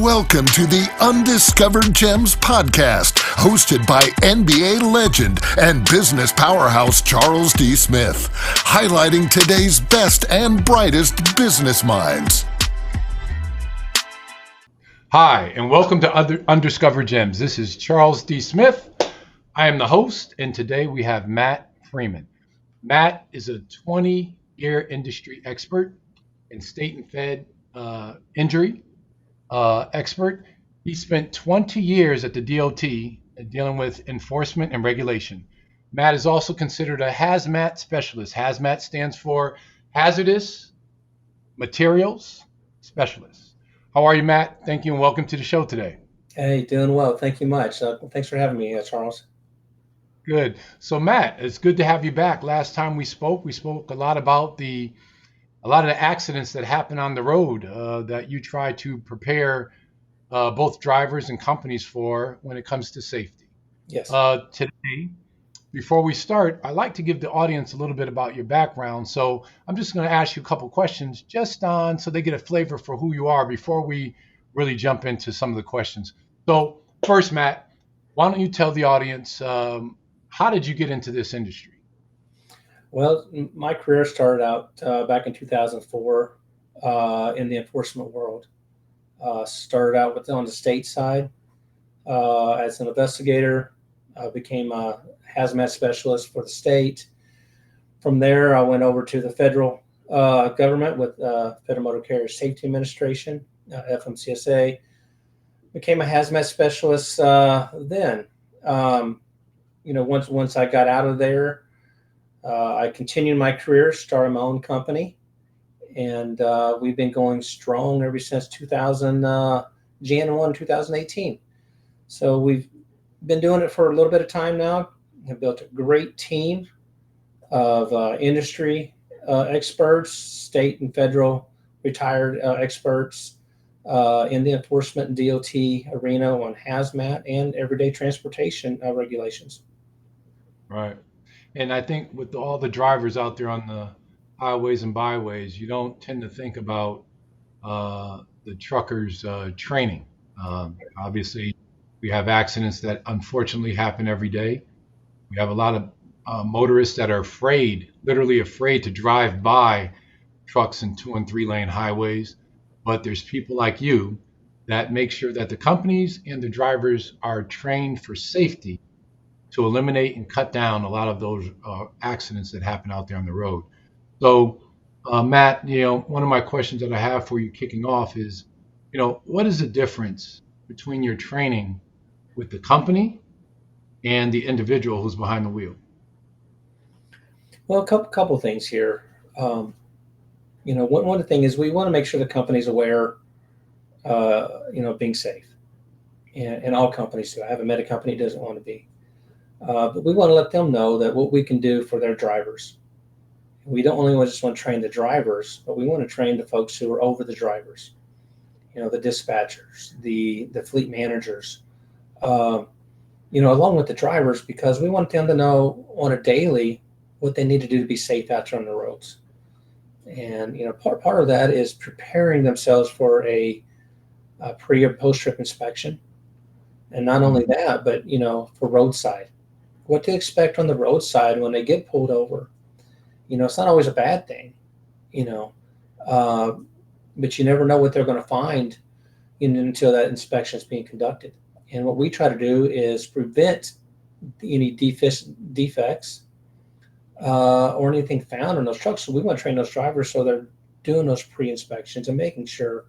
Welcome to the Undiscovered Gems podcast, hosted by NBA legend and business powerhouse Charles D. Smith, highlighting today's best and brightest business minds. Hi, and welcome to Undiscovered Gems. This is Charles D. Smith. I am the host, and today we have Matt Freeman. Matt is a 20-year industry expert and state and fed injury expert. He spent 20 years at the DOT dealing with enforcement and regulation. Matt is also considered a hazmat specialist. Hazmat stands for Hazardous Materials Specialist. How are you, Matt? Thank you and welcome to the show today. Hey, doing well. Thank you much. Thanks for having me, Charles. Good. So, Matt, it's good to have you back. Last time we spoke a lot about a lot of the accidents that happen on the road that you try to prepare both drivers and companies for when it comes to safety. Yes. Today, before we start, I'd like to give the audience a little bit about your background. So I'm just going to ask you a couple questions so they get a flavor for who you are before we really jump into some of the questions. So first, Matt, why don't you tell the audience, how did you get into this industry? Well, my career started out back in 2004 in the enforcement world. Started out on the state side as an investigator, became a hazmat specialist for the state. From there, I went over to the federal government with Federal Motor Carrier Safety Administration, FMCSA. Became a hazmat specialist then. Once I got out of there, I continued my career, started my own company, and we've been going strong ever since January 1, 2018. So we've been doing it for a little bit of time now. Have built a great team of industry experts, state and federal retired experts in the enforcement and DOT arena on hazmat and everyday transportation regulations. Right. And I think with all the drivers out there on the highways and byways, you don't tend to think about the truckers' training. Obviously, we have accidents that unfortunately happen every day. We have a lot of motorists that are literally afraid to drive by trucks in 2 and 3 lane highways. But there's people like you that make sure that the companies and the drivers are trained for safety to eliminate and cut down a lot of those accidents that happen out there on the road. So, Matt, one of my questions that I have for you kicking off is, what is the difference between your training with the company and the individual who's behind the wheel? Well, a couple things here. One of the things is we want to make sure the company's aware, being safe, and all companies do. I haven't met a company that doesn't want to be. But we want to let them know that what we can do for their drivers. We don't only just want to train the drivers, but we want to train the folks who are over the drivers, the dispatchers, the fleet managers, along with the drivers, because we want them to know on a daily what they need to do to be safe out there on the roads. And, part of that is preparing themselves for a pre or post-trip inspection. And not only that, but, for roadside. What to expect on the roadside when they get pulled over. It's not always a bad thing, but you never know what they're going to find until that inspection is being conducted. And what we try to do is prevent any defects or anything found in those trucks. So we want to train those drivers so they're doing those pre-inspections and making sure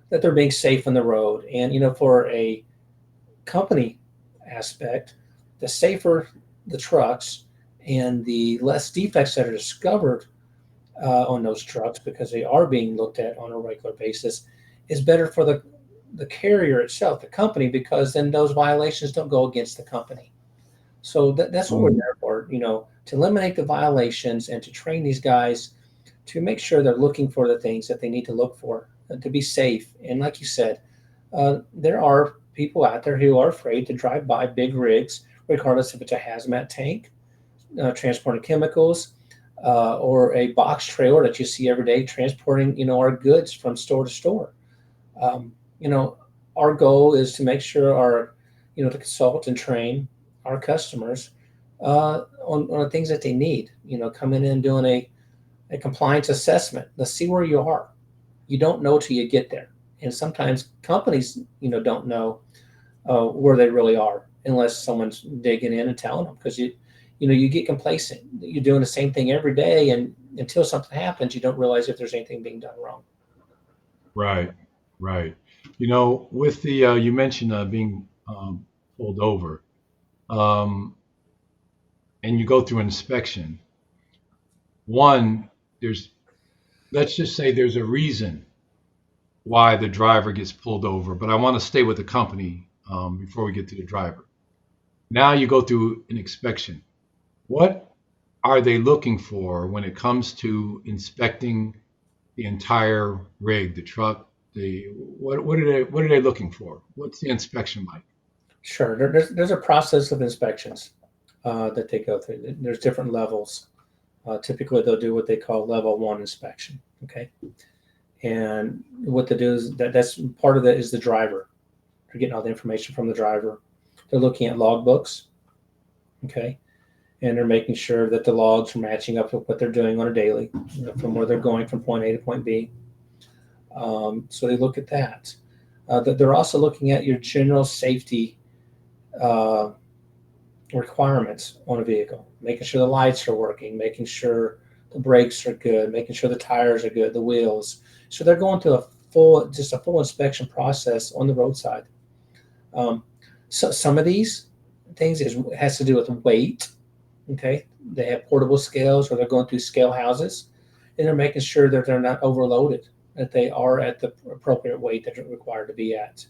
that they're being safe on the road. And, for a company aspect, the safer the trucks and the less defects that are discovered on those trucks, because they are being looked at on a regular basis, is better for the carrier itself, the company, because then those violations don't go against the company. So that's what we're there for, to eliminate the violations and to train these guys to make sure they're looking for the things that they need to look for to be safe. And like you said, there are people out there who are afraid to drive by big rigs, regardless if it's a hazmat tank, transporting chemicals, or a box trailer that you see every day transporting, our goods from store to store. our goal is to make sure to consult and train our customers on the things that they need. Coming in and doing a compliance assessment. Let's see where you are. You don't know till you get there, and sometimes companies, don't know where they really are unless someone's digging in and telling them. Because you get complacent. You're doing the same thing every day, and until something happens, you don't realize if there's anything being done wrong. Right, right. With the you mentioned being pulled over, um, and you go through an inspection. One, let's just say there's a reason why the driver gets pulled over, but I want to stay with the company before we get to the driver. Now you go through an inspection. What are they looking for when it comes to inspecting the entire rig, the truck? What are they looking for? What's the inspection like? Sure. There's a process of inspections that they go through. There's different levels. Typically, they'll do what they call level 1 inspection. Okay. And what they do is that's part of that is the driver. They're getting all the information from the driver. They're looking at logbooks. Okay. And they're making sure that the logs are matching up with what they're doing on a daily, from where they're going from point A to point B. So they look at that. They're also looking at your general safety requirements on a vehicle, making sure the lights are working, making sure the brakes are good, making sure the tires are good, the wheels. So they're going through a full inspection process on the roadside. So some of these things has to do with weight. Okay, they have portable scales, or they're going through scale houses, and they're making sure that they're not overloaded, that they are at the appropriate weight that they're required to be at.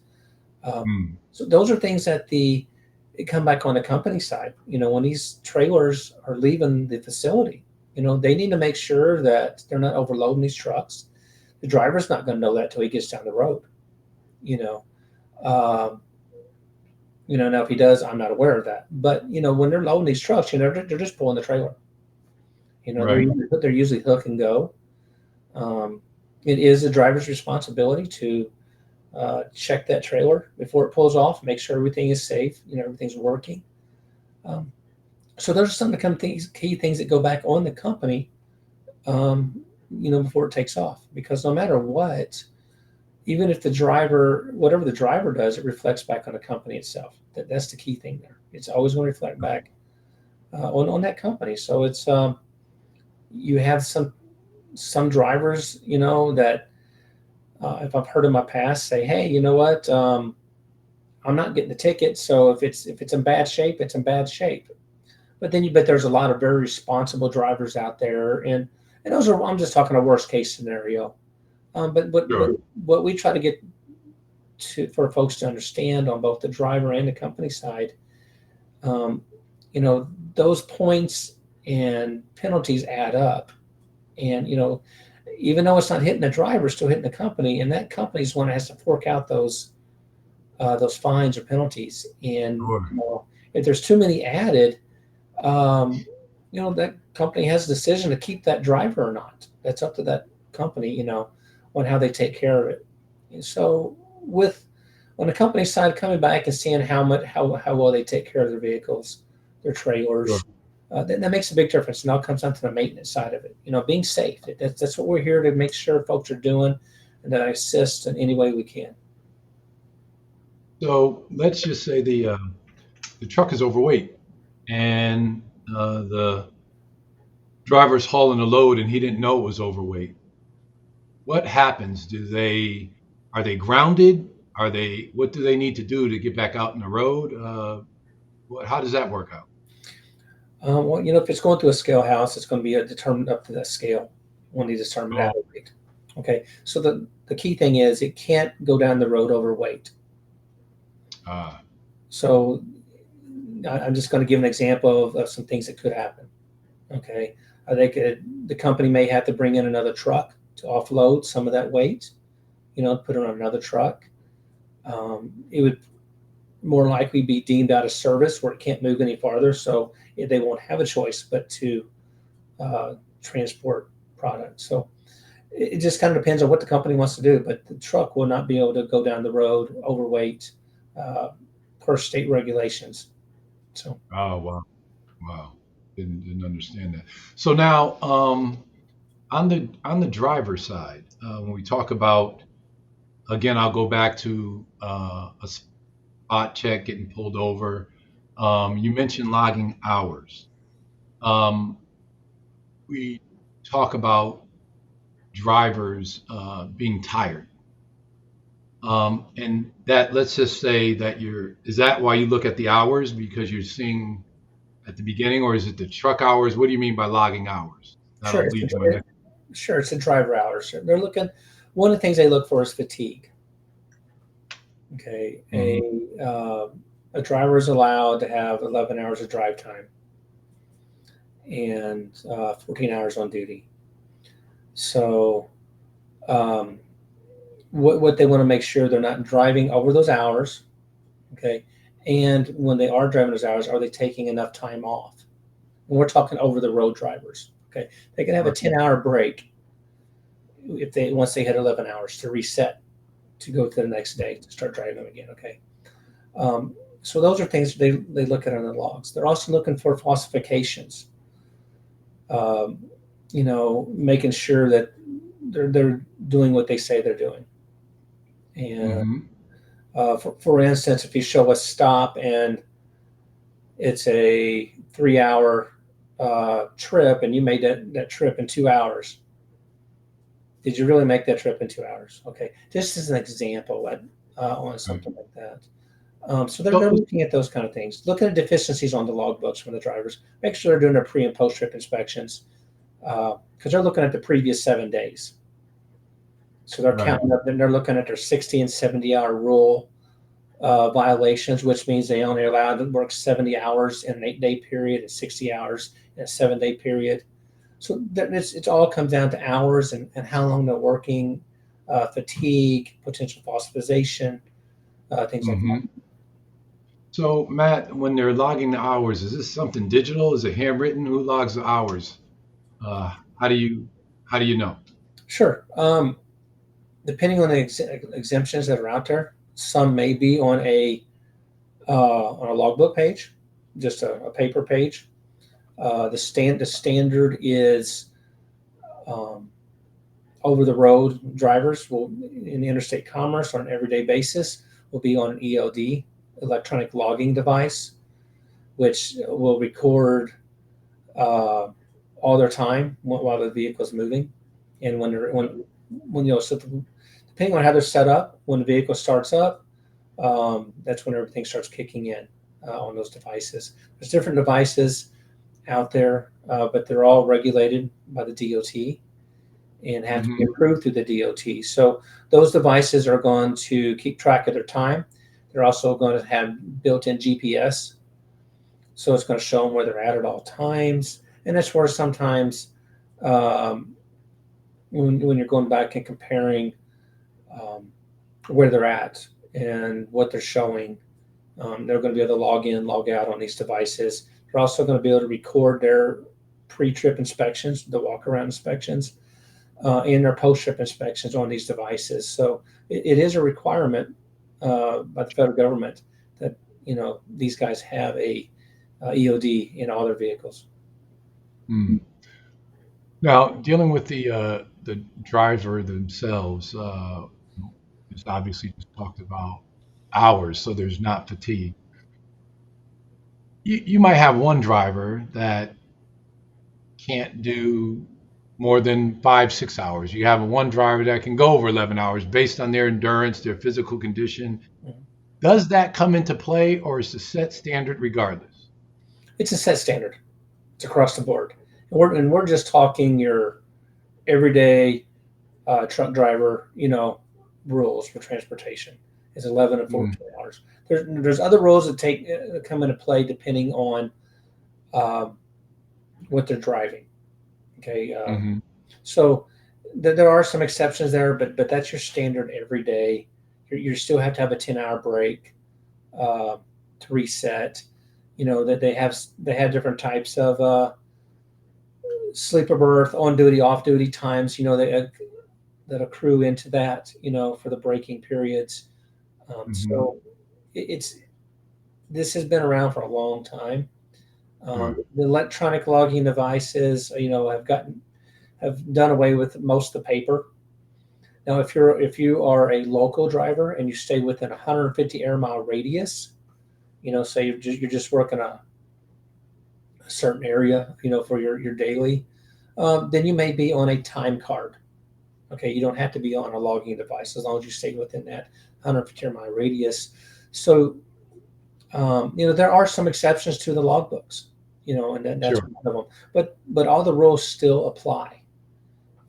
So those are things that it come back on the company side. When these trailers are leaving the facility, they need to make sure that they're not overloading these trucks. The driver's not going to know that till he gets down the road. Now if he does, I'm not aware of that. But when they're loading these trucks, they're just pulling the trailer. Right. They're usually hook and go. It is the driver's responsibility to check that trailer before it pulls off, make sure everything is safe, everything's working. So those are some of the key things that go back on the company, before it takes off. Because no matter what, even if whatever the driver does, it reflects back on the company itself. That's the key thing there. It's always going to reflect back on that company. So it's you have some drivers, that if I've heard in my past say, hey, you know what, I'm not getting the ticket. So if it's in bad shape, it's in bad shape. But there's a lot of very responsible drivers out there, and those are, I'm just talking a worst case scenario. But what we try to get for folks to understand on both the driver and the company side, those points and penalties add up, and even though it's not hitting the driver, it's still hitting the company, and that company's one that has to fork out those fines or penalties. And if there's too many added, that company has a decision to keep that driver or not. That's up to that company, on how they take care of it. And so on the company side, coming back and seeing how well they take care of their vehicles, their trailers, that makes a big difference. And now it comes down to the maintenance side of it. Being safe. That's what we're here to make sure folks are doing, and that I assist in any way we can. So let's just say the truck is overweight, and the driver's hauling a load, and he didn't know it was overweight. What happens? Are they grounded? What do they need to do to get back out on the road? How does that work out? If it's going through a scale house, it's going to be determined up to that scale when they determine that weight. Okay, so the key thing is it can't go down the road overweight. So I'm just going to give an example of some things that could happen. Okay, the company may have to bring in another truck to offload some of that weight, put it on another truck. It would more likely be deemed out of service where it can't move any farther. So they won't have a choice but to transport product. So it just kind of depends on what the company wants to do. But the truck will not be able to go down the road overweight uh, per state regulations. So Oh, wow. Wow. Didn't understand that. So now, on the driver side, when we talk about, again, I'll go back to a spot check, getting pulled over. You mentioned logging hours. Um, we talk about drivers being tired. And that, let's just say that is that why you look at the hours because you're seeing at the beginning, or is it the truck hours? What do you mean by logging hours? sure, That'll lead to my next. sure, it's the driver hours. They're looking. One of the things they look for is fatigue. Okay, Mhm. a driver is allowed to have 11 hours of drive time and 14 hours on duty. So um, what they want to make sure they're not driving over those hours. Okay, and when they are driving those hours, are they taking enough time off? And we're talking over the road drivers. Okay, they can have a Right. 10-hour break if they once they hit 11 hours to reset to go to the next day to start driving them again. Okay. So those are things they look at on the logs. They're also looking for falsifications. Um, making sure that they're doing what they say they're doing. And Hmm. for instance, if you show a stop and it's a 3-hour trip and you made that trip in 2 hours, did you really make that trip in 2 hours? Okay, just as an example on Right. something like that. So they're So, looking at those kind of things, looking at deficiencies on the logbooks from the drivers. Make sure they're doing their pre and post trip inspections because they're looking at the previous 7 days. So they're right. counting up, and they're looking at their 60 and 70-hour rule violations, which means they only allowed to work 70 hours in an 8-day period and 60 hours in a 7-day period. So it all comes down to hours and how long they're working, fatigue, potential fossilization, things like that. Hmm. So, Matt, when they're logging the hours, is this something digital? Is it handwritten? Who logs the hours? Uh, how do you how do you know? Sure. Depending on the exemptions that are out there, some may be on a logbook page, just a paper page. The standard is um, over the road drivers will in interstate commerce on an everyday basis will be on an ELD, electronic logging device, which will record uh, all their time while the vehicle is moving, and when so depending on how they're set up, when the vehicle starts up, that's when everything starts kicking in on those devices. There's different devices out there, but they're all regulated by the DOT and have to be Hmm. approved through the DOT. So those devices are going to keep track of their time. They're also going to have built-in GPS, so it's going to show them where they're at all times. And that's where sometimes um, when you're going back and comparing um, where they're at and what they're showing, they're going to be able to log in, log out on these devices. They're also going to be able to record their pre-trip inspections, the walk-around inspections, and their post-trip inspections on these devices. So it is a requirement by the federal government that these guys have a EOD in all their vehicles. Mm. Now, dealing with the driver themselves, just obviously just talked about hours, so there's not fatigue. You might have one driver that can't do more than 5, 6 hours. You have one driver that can go over 11 hours based on their endurance, their physical condition. Mhm. Does that come into play, or is the set standard regardless? It's a set standard. It's across the board, and we're just talking your everyday truck driver, rules for transportation is 11 and Mm. 14 hours. There's other rules that come into play depending on um, what they're driving. Okay, Hmm. so there are some exceptions there, but that's your standard every day. You still have to have a 10-hour break uh, to reset. That they have different types of sleeper berth, on duty, off duty times. that accrue into that, for the braking periods. Hmm. So it's this has been around for a long time. Right. The electronic logging devices, have done away with most of the paper. Now, if you are a local driver and you stay within 150 air mile radius, say you're just working a certain area, for your daily, then you may be on a time card. Okay, you don't have to be on a logging device as long as you stay within that 150 mile radius. So, there are some exceptions to the logbooks, and that's Sure. one of them. But all the rules still apply.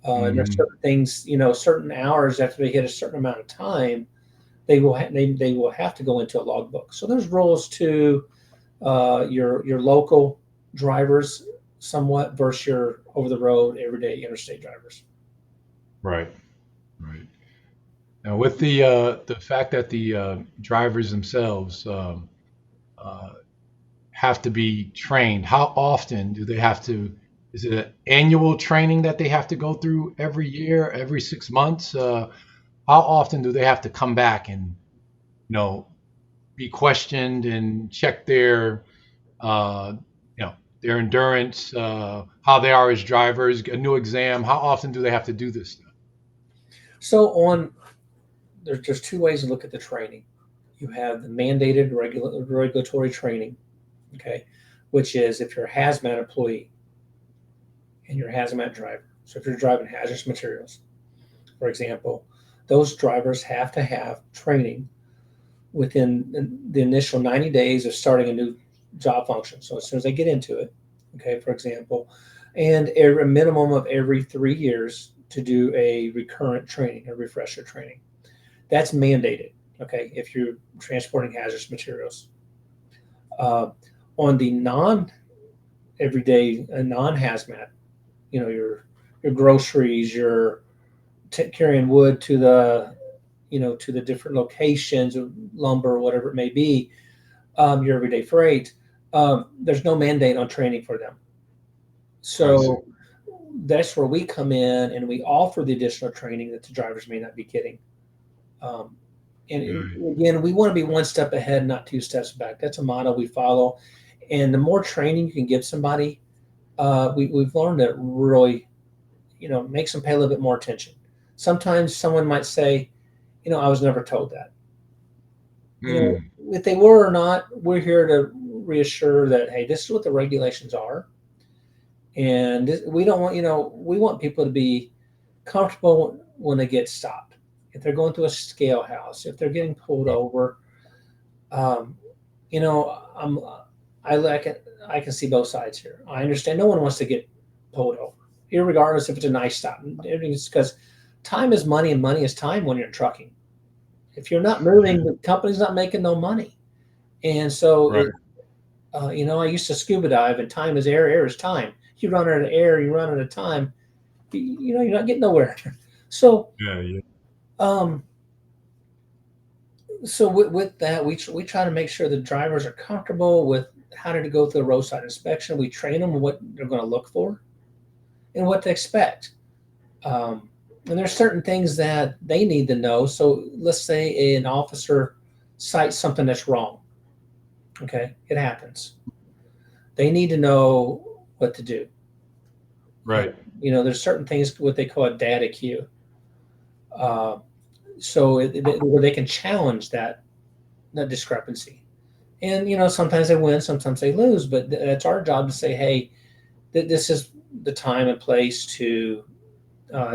And there's Hmm. certain things, certain hours after they hit a certain amount of time, they will have to go into a logbook. So there's rules to your local drivers somewhat versus your over the road everyday interstate drivers. Right. Right. Now, with the fact that the drivers themselves uh, have to be trained, how often do they have to? Is it an annual training that they have to go through every year, every 6 months? How often do they have to come back and be questioned and check their uh, you know their endurance, how they are as drivers, a new exam? How often do they have to do this stuff? So on there's two ways to look at the training. You have the mandated regulatory training, okay, which is if you're a hazmat employee and you're a hazmat driver. So if you're driving hazardous materials, for example, those drivers have to have training within the initial 90 days of starting a new job function. So as soon as they get into it, okay, for example, and a minimum of every 3 years to do a recurrent training, a refresher training. That's mandated, okay, if you're transporting hazardous materials. Uh, on the non-everyday, non-hazmat, your groceries, your carrying wood to the different locations of lumber, whatever it may be, your everyday freight. There's no mandate on training for them. I see. So that's where we come in and we offer the additional training that the drivers may not be getting. Um, and Right. again, we want to be one step ahead, not two steps back. That's a motto we follow. And the more training you can give somebody, we've learned that really, makes them pay a little bit more attention. Sometimes someone might say, I was never told that. Hmm. If they were or not, we're here to reassure that, hey, this is what the regulations are. And we don't want, we want people to be comfortable when they get stopped. If they're going through a scale house, if they're getting pulled Right. over, um, you know, I'm, I can see both sides here. I understand no one wants to get pulled over, regardless if it's a nice stop. Everything's because time is money and money is time when you're in trucking. If you're not moving, the company's not making no money. And so Right. I used to scuba dive, and time is air, air is time. You run out of air, you run out of time. You're not getting nowhere. So, Yeah. Yeah. um, with that, we try to make sure the drivers are comfortable with how to go through the roadside inspection. We train them on what they're going to look for and what to expect. And there's certain things that they need to know. So let's say an officer cites something that's wrong. Okay, it happens. They need to know what to do. And, Right. there's certain things what they call a data queue. Uh, where they can challenge that discrepancy. And sometimes they win, sometimes they lose, but it's our job to say, hey, this is the time and place to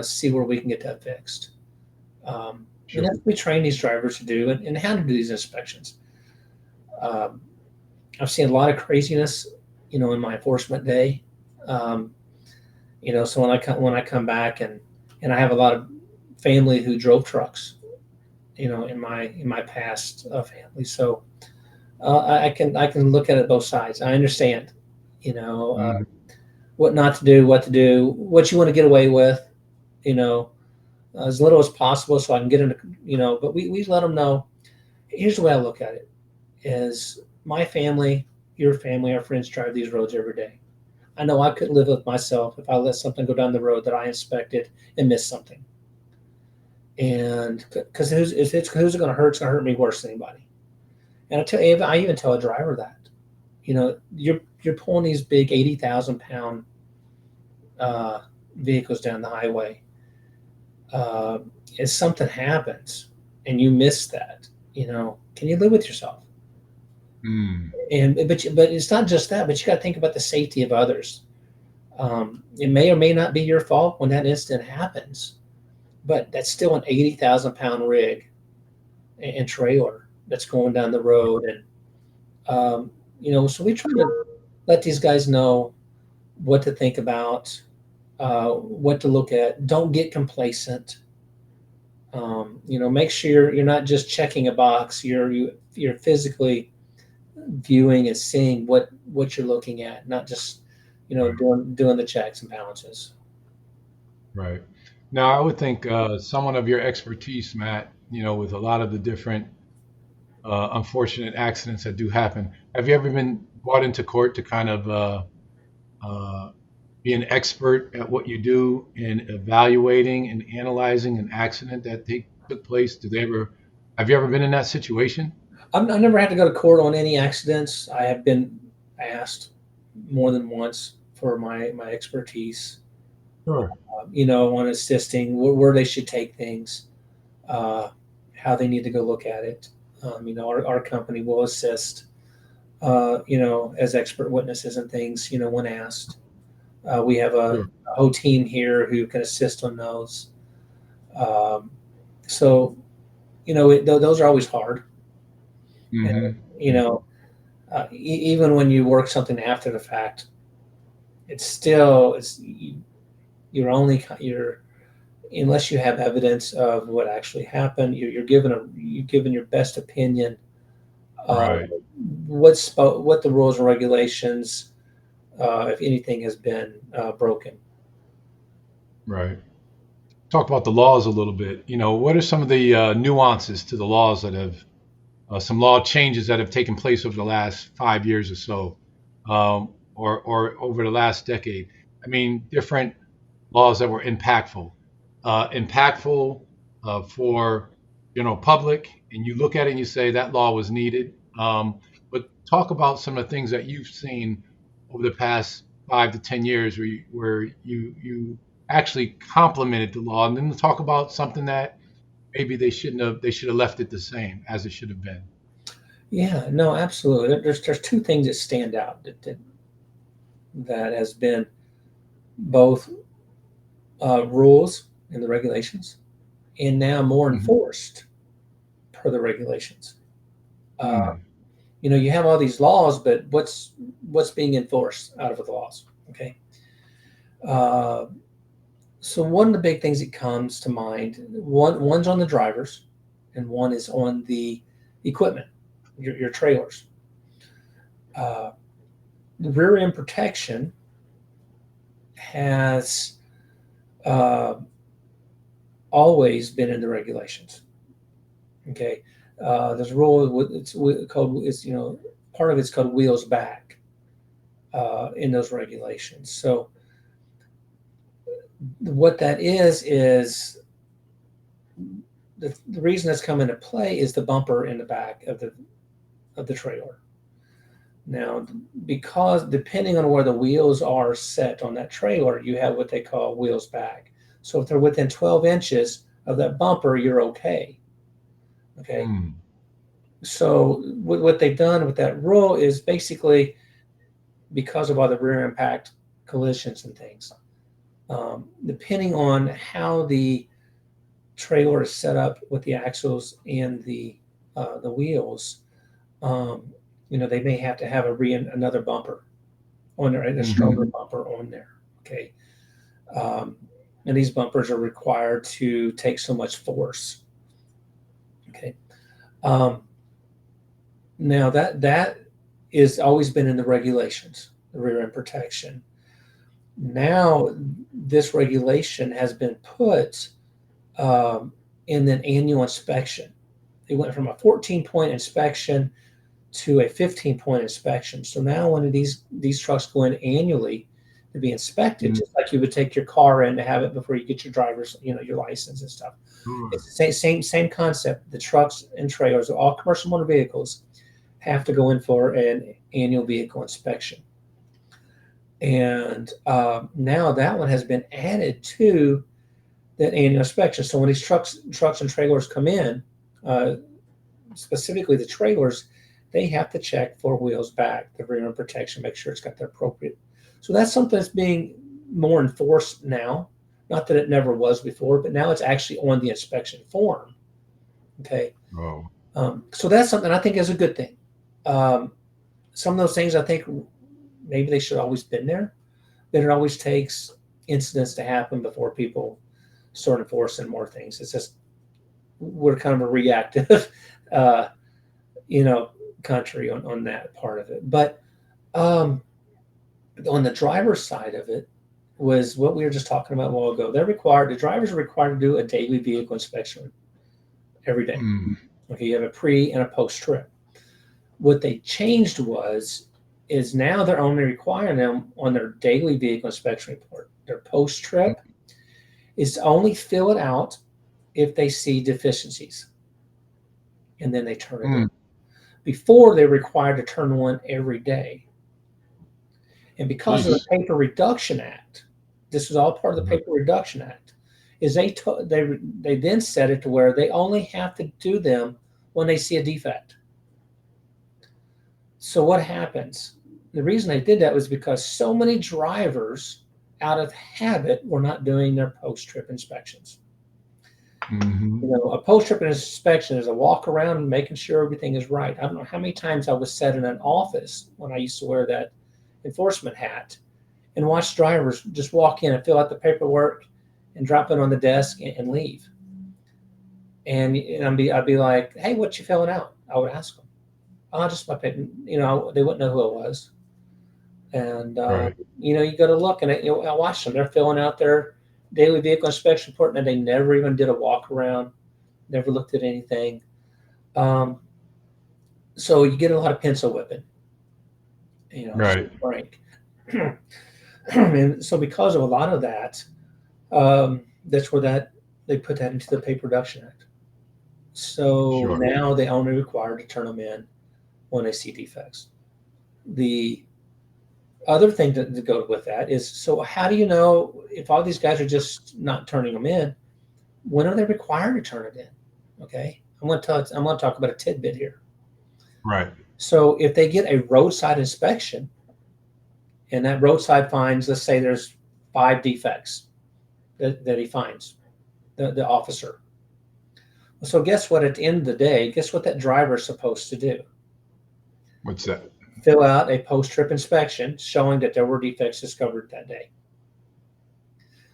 see where we can get that fixed. And Sure. that's what we train these drivers to do and how to do these inspections. Um, I've seen a lot of craziness, in my enforcement day. Um, so when I come back and I have a lot of family who drove trucks, in my past family. So I can look at it both sides. I understand, you know, uh, Hmm. what not to do, what to do, what you want to get away with, you know, as little as possible, so I can get into, But we let them know. Here's the way I look at it: is my family, your family, our friends drive these roads every day. I know I couldn't live with myself if I let something go down the road that I inspected and missed something. And because who's it going to hurt? It's going to hurt me worse than anybody. And I even tell a driver that, you're pulling these big 80,000 pound vehicles down the highway. If something happens and you miss that, can you live with yourself? Mm. But it's not just that, but you got to think about the safety of others. It may or may not be your fault when that incident happens, but that's still an 80,000 pound rig and trailer that's going down the road. And, so we try to let these guys know what to think about, what to look at. Don't get complacent. Make sure you're not just checking a box. You're physically viewing and seeing what you're looking at, not just doing the checks and balances. Right. Now, I would think someone of your expertise, Matt, with a lot of the different unfortunate accidents that do happen, have you ever been brought into court to kind of be an expert at what you do in evaluating and analyzing an accident that took place? Have you ever been in that situation? I've never had to go to court on any accidents. I have been asked more than once for my expertise, Sure. on assisting where they should take things, how they need to go look at it. Our company will assist, as expert witnesses and things, when asked. We have a Sure. whole team here who can assist on those. So, those are always hard. And, Hmm. even when you work something after the fact, you're unless you have evidence of what actually happened, you're given your best opinion of Right. what the rules and regulations, if anything has been broken. Right. Talk about the laws a little bit. What are some of the nuances to the laws that have some law changes that have taken place over the last 5 years or so, or over the last decade? I mean, different laws that were impactful for public, and you look at it and you say that law was needed. But talk about some of the things that you've seen over the past 5 to 10 years where you actually complemented the law, and then talk about something that maybe they should have left it the same as it should have been. Yeah, no, absolutely. There's two things that stand out that has been both rules and the regulations, and now more Hmm. enforced per the regulations. Uh, Mm. you have all these laws, but what's being enforced out of the laws? Okay. Uh, so one of the big things that comes to mind, one's on the drivers, and one is on the equipment, your trailers. Uh, the rear end protection has uh, always been in the regulations. Okay, there's a rule. Part of it's called wheels back in those regulations. So what that is the reason that's come into play is the bumper in the back of the trailer. Now, because depending on where the wheels are set on that trailer, you have what they call wheels back. So if they're within 12 inches of that bumper, you're okay. Okay. Mm. So what they've done with that rule is basically because of all the rear impact collisions and things, depending on how the trailer is set up with the axles and the wheels, they may have to have another bumper on there, a stronger Hmm. bumper on there. Okay, and these bumpers are required to take so much force. Okay, um, now that is always been in the regulations, the rear end protection. Now this regulation has been put in an annual inspection. They went from a 14-point inspection to a 15-point inspection. So now when these trucks go in annually, to be inspected, Mm. just like you would take your car in to have it before you get your driver's, your license and stuff. It's the same concept. The trucks and trailers, all commercial motor vehicles, have to go in for an annual vehicle inspection. And now that one has been added to that annual inspection. So when these trucks and trailers come in, specifically the trailers, they have to check for wheels back, the rear end protection, make sure it's got the appropriate. So that's something that's being more enforced now. Not that it never was before, but now it's actually on the inspection form. Okay. Oh. So that's something I think is a good thing. Some of those things I think maybe they should have always been there, but it always takes incidents to happen before people start enforcing more things. It's just we're kind of a reactive, country on that part of it. But on the driver's side of it was what we were just talking about a while ago. The drivers are required to do a daily vehicle inspection every day. Mm. Okay, you have a pre and a post trip. What they changed is now they're only requiring them on their daily vehicle inspection report. Their post trip is to only fill it out if they see deficiencies, and then they turn it in. Before, they're required to turn one every day. And because of the Paper Reduction Act, this is all part of the Paper Reduction Act, is they then set it to where they only have to do them when they see a defect. So what happens? The reason they did that was because so many drivers, out of habit, were not doing their post-trip inspections. Mm-hmm. A post-trip inspection is a walk around making sure everything is right. I don't know how many times I was sat in an office when I used to wear that enforcement hat and watch drivers just walk in and fill out the paperwork and drop it on the desk and leave. And I'd be like, "Hey, what you filling out?" I would ask them. "Oh, just my paper." They wouldn't know who it was. And Right. you go to look and I watch them. They're filling out their daily vehicle inspection report, and they never even did a walk around, never looked at anything. So you get a lot of pencil whipping, Right. Frank. And so because of a lot of that, that's where they put that into the Paper Reduction Act. So now they only required to turn them in when they see defects. The other thing to go with that is, so how do you know if all these guys are just not turning them in? When are they required to turn it in? Okay, I'm going to talk about a tidbit here. Right. So if they get a roadside inspection, and that roadside finds, let's say there's 5 defects that he finds, the officer. So guess what? At the end of the day, guess what that driver is supposed to do? What's that? Fill out a post-trip inspection showing that there were defects discovered that day.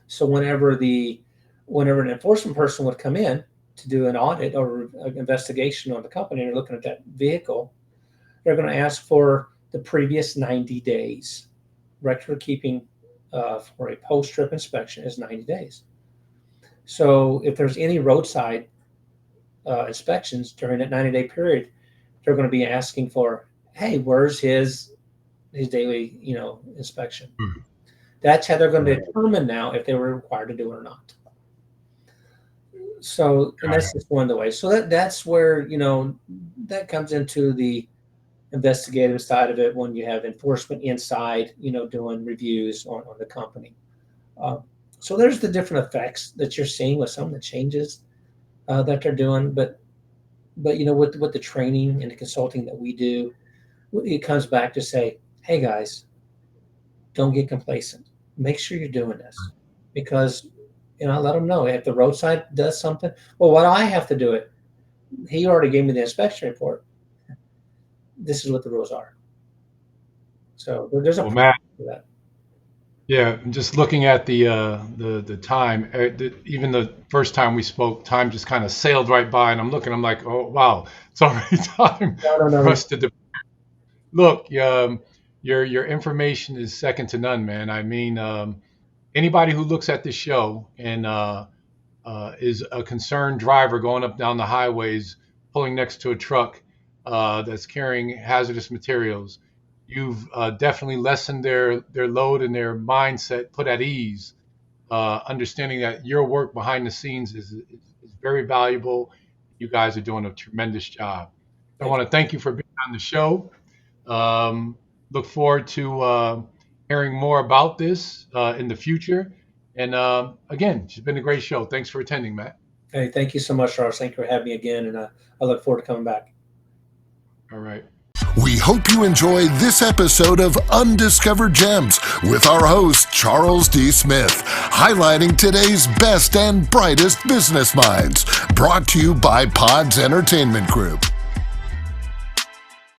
So whenever an enforcement person would come in to do an audit or an investigation on the company, and they're looking at that vehicle, they're going to ask for the previous 90 days. Record keeping for a post-trip inspection is 90 days. So if there's any roadside inspections during that 90-day period, they're going to be asking for, hey, where's his daily inspection? Mm-hmm. That's how they're going to determine now if they were required to do it or not. So, and that's just one of the ways. So that's where that comes into the investigative side of it, when you have enforcement inside, doing reviews on the company. So there's the different effects that you're seeing with some of the changes that they're doing. But with the training and the consulting that we do, it comes back to say, hey guys, don't get complacent. Make sure you're doing this, because let them know if the roadside does something. Well, why do I have to do it? He already gave me the inspection report. This is what the rules are. So there's a Matt, for that. Yeah, just looking at the time, even the first time we spoke, time just kind of sailed right by, and I'm like, oh wow, it's already time for us to look. Your information is second to none, man. I mean, anybody who looks at this show and is a concerned driver going up down the highways, pulling next to a truck that's carrying hazardous materials, you've definitely lessened their load and their mindset, put at ease, understanding that your work behind the scenes is very valuable. You guys are doing a tremendous job. I want to thank you for being on the show. Look forward to hearing more about this in the future. And again, it's been a great show. Thanks for attending, Matt. Hey, thank you so much, Charles. Thank you for having me again, and I look forward to coming back. All right. We hope you enjoyed this episode of Undiscovered Gems with our host, Charles D. Smith, highlighting today's best and brightest business minds. Brought to you by Pods Entertainment Group.